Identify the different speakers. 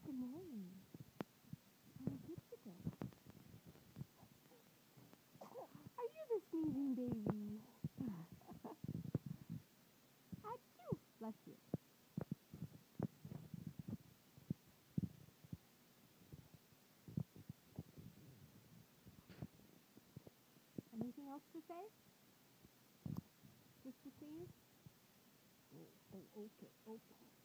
Speaker 1: Good morning. How are you today? Are you the sneezing baby? Achoo! Bless you. Anything else to say? Just to sneeze? Oh, okay, okay.